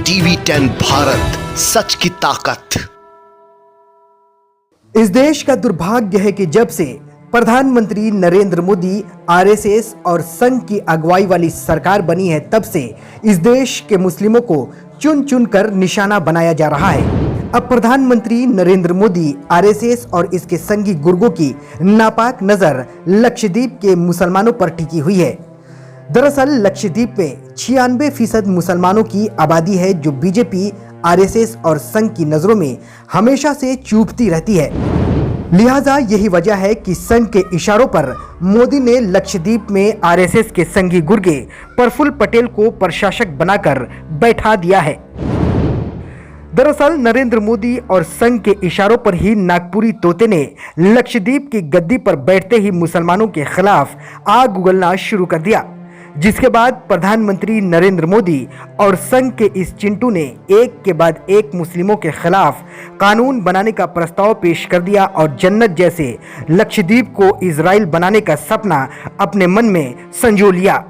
TV 10 Bharat, सच की ताकत। इस देश का दुर्भाग्य है कि जब से प्रधानमंत्री नरेंद्र मोदी आरएसएस और संघ की अगुवाई वाली सरकार बनी है, तब से इस देश के मुस्लिमों को चुन चुन कर निशाना बनाया जा रहा है। अब प्रधानमंत्री नरेंद्र मोदी आरएसएस और इसके संघी गुर्गों की नापाक नजर लक्षद्वीप के मुसलमानों पर टिकी हुई है। दरअसल लक्षद्वीप में 96% मुसलमानों की आबादी है, जो बीजेपी, आरएसएस और संघ की नजरों में हमेशा से चूकती रहती है। लिहाजा यही वजह है कि संघ के इशारों पर मोदी ने लक्षद्वीप में आरएसएस के संघी गुर्गे प्रफुल्ल पटेल को प्रशासक बनाकर बैठा दिया है। दरअसल नरेंद्र मोदी और संघ के इशारों पर ही नागपुरी तोते ने लक्षद्वीप की गद्दी पर बैठते ही मुसलमानों के खिलाफ आग उगलना शुरू कर दिया, जिसके बाद प्रधानमंत्री नरेंद्र मोदी और संघ के इस चिंटू ने एक के बाद एक मुस्लिमों के खिलाफ कानून बनाने का प्रस्ताव पेश कर दिया और जन्नत जैसे लक्षद्वीप को इजराइल बनाने का सपना अपने मन में संजो लिया।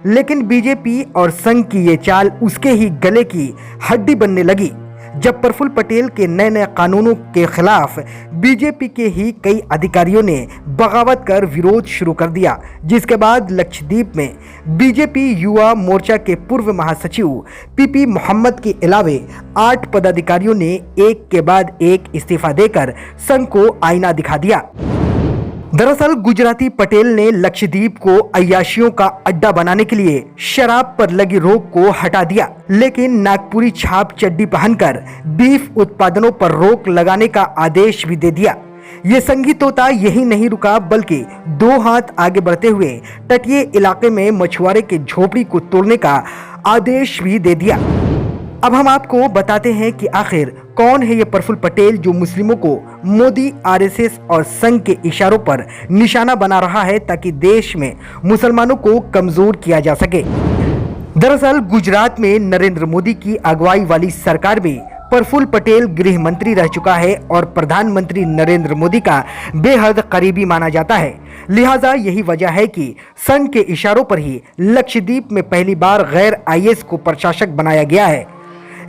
लेकिन बीजेपी और संघ की ये चाल उसके ही गले की हड्डी बनने लगी जब प्रफुल्ल पटेल के नए नए कानूनों के खिलाफ बीजेपी के ही कई अधिकारियों ने बगावत कर विरोध शुरू कर दिया, जिसके बाद लक्षद्वीप में बीजेपी युवा मोर्चा के पूर्व महासचिव पीपी मोहम्मद के अलावे 8 पदाधिकारियों ने एक के बाद एक इस्तीफा देकर संघ को आईना दिखा दिया। दरअसल गुजराती पटेल ने लक्षद्वीप को अय्याशियों का अड्डा बनाने के लिए शराब पर लगी रोक को हटा दिया, लेकिन नागपुरी छाप चड्डी पहनकर बीफ उत्पादनों पर रोक लगाने का आदेश भी दे दिया। ये संघी तोता यही नहीं रुका, बल्कि 2 हाथ आगे बढ़ते हुए तटीय इलाके में मछुआरे के झोपड़ी को तोड़ने का आदेश भी दे दिया। अब हम आपको बताते हैं कि आखिर कौन है ये प्रफुल्ल पटेल जो मुस्लिमों को मोदी, आरएसएस और संघ के इशारों पर निशाना बना रहा है, ताकि देश में मुसलमानों को कमजोर किया जा सके। दरअसल गुजरात में नरेंद्र मोदी की अगुवाई वाली सरकार में प्रफुल्ल पटेल गृह मंत्री रह चुका है और प्रधानमंत्री नरेंद्र मोदी का बेहद करीबी माना जाता है। लिहाजा यही वजह है कि संघ के इशारों पर ही लक्षद्वीप में पहली बार गैर आईएएस को प्रशासक बनाया गया है।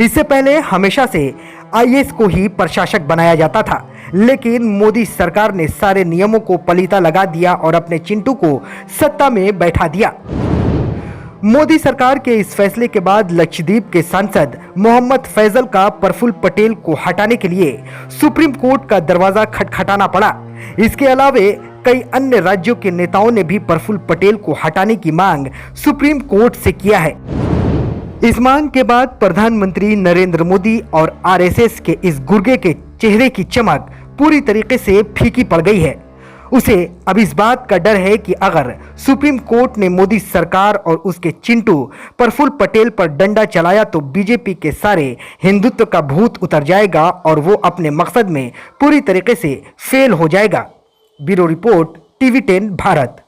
इससे पहले हमेशा से आईएएस को ही प्रशासक बनाया जाता था, लेकिन मोदी सरकार ने सारे नियमों को पलीता लगा दिया और अपने चिंटू को सत्ता में बैठा दिया। मोदी सरकार के इस फैसले के बाद लक्षद्वीप के सांसद मोहम्मद फैजल का प्रफुल्ल पटेल को हटाने के लिए सुप्रीम कोर्ट का दरवाजा खटखटाना पड़ा। इसके अलावे कई अन्य राज्यों के नेताओं ने भी प्रफुल्ल पटेल को हटाने की मांग सुप्रीम कोर्ट से किया है। इस मांग के बाद प्रधानमंत्री नरेंद्र मोदी और आरएसएस के इस गुर्गे के चेहरे की चमक पूरी तरीके से फीकी पड़ गई है। उसे अब इस बात का डर है कि अगर सुप्रीम कोर्ट ने मोदी सरकार और उसके चिंटू प्रफुल्ल पटेल पर डंडा चलाया तो बीजेपी के सारे हिंदुत्व का भूत उतर जाएगा और वो अपने मकसद में पूरी तरीके से फेल हो जाएगा। Bureau report, TV 10 Bharat.